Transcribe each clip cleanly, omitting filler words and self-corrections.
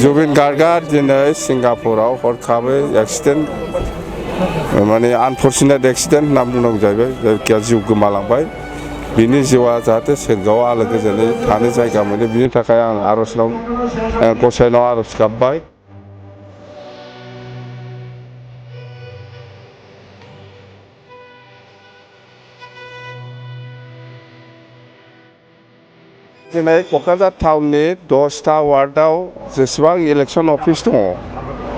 जुबिन गार्गआ दिनै सिंगापुराव हरखाबै एक्सिडेन्ट माने आनफर्चुनेट एक्सिडेन्ट होनना बुंनांगौ जाहैबाय जायखिया जिउ गोमालांबाय बिनि जिउआ जाहाथे सोरगोआव आलो गोजोनै थानो जायगा मोनो बिनि थाखाय आं आर'जनाव गसाइनाव आर'ज गाबबाय। दिनै क'क्राझार टाउननि 10टा वार्डआव जेसेबां इलेक्सन अफिस दङ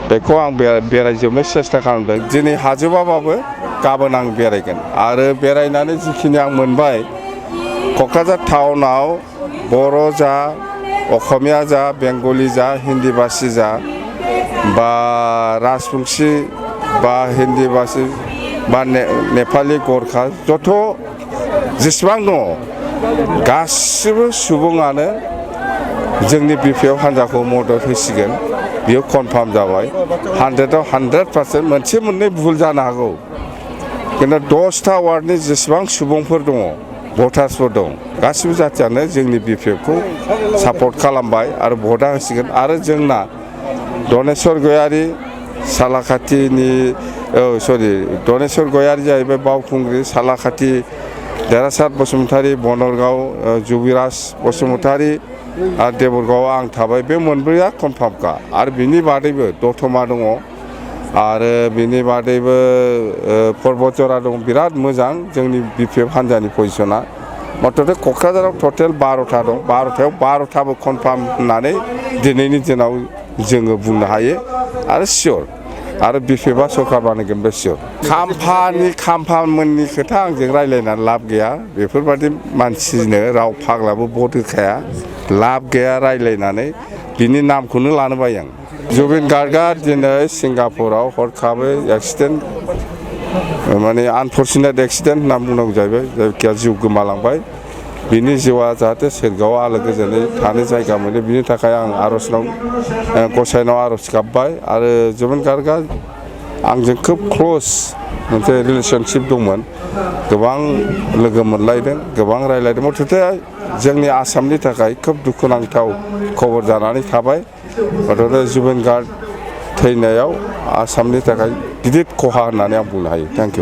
बेखौ आं बेरायजोबनो सेस्था खालामदों। दिनै हाजोबाबाबो गाबोन आं बेरायगोन आरो बेरायनानै जिखिनि आं मोनबाय क'क्राझार टाउनाव बर' जा असमिया जा बेंगलि जा हिन्दी भाषी जा बा राजबंशी बा हिन्दी भाषी बा नेपाली गरखा जथ' जेसेबां दङ गासिबो सुबुङानो जोंनि बिपिएफ हान्जाखौ मदद होसिगोन बियो कनफार्म जाबाय। 100आव 100% मोनसे मोननै भुल जानो हागौ किन्तु 10टा वार्डनि जेसेबां सुबुंफोर दङ भटार्सफोर दं गासिबो जातियानो जोंनि बिपिएफखौ सापर्ट खालामबाय आरो भटआ होसिगोन। आरो जोंना दनेश्वर गयारी सालाकाटिनि दनेश्वर गयारी जाहैबाय बावखुंग्रि सालाकाटि देरहासार बसुमतारी बनरगाव जुबिराज बसुमतारी आरो देबरगावआव आं थाबाय बे मोनब्रैया कनफार्मखा। आरो बिनि बादैबो दतमा दङ आरो बिनि बादैबो पर्बतजरा दं। बिराद मोजां जोंनि बिपिएफ हान्जानि पजिसना मथथे क'क्राझाराव टटेल 12टा दं। 12टायाव 12टाबो कनफार्म होननानै दिनैनि दिनाव जोङो बुंनो हायो आरो सियर आरो बिपिएफआ सरकार बानायगोन बे सियर। खाम्फामोननि खोथा आंजों रायज्लायनानै लाब गैया। बेफोरबादि मानसिनो राव फाग्लाबो भट होखाया लाब गैया रायज्लायनानै बिनि नामखौनो लानो बायो आं। जुबिन गार्गआ दिनै सिंगापुराव हरखाबै एक्सिडेन्ट माने आनफर्चुनेट एक्सिडेन्ट होनना बुंनांगौ जाहैबाय जायखिया जिउ गोमालांबाय बिनि जिउआ जाहाथे सोरगोआव आलो गोजोनै थानो जायगा मोनो बिनि थाखाय आं आर'जनाव गसाइनाव आर'ज गाबबाय। आरो जुबिन गार्गआ आंजों खोब क्ल'ज मोनसे रिलेसनशिप दंमोन गोबां लोगो मोनलायदों गोबां रायज्लायदों मथथे जोंनि आसामनि थाखाय खोब दुखुनांथाव खबर जानानै थाबाय। मथथे जुबिन गार्ग थैनायाव आसामनि थाखाय गिदिर खहा होननानै आं बुंनो हायो। Thank you.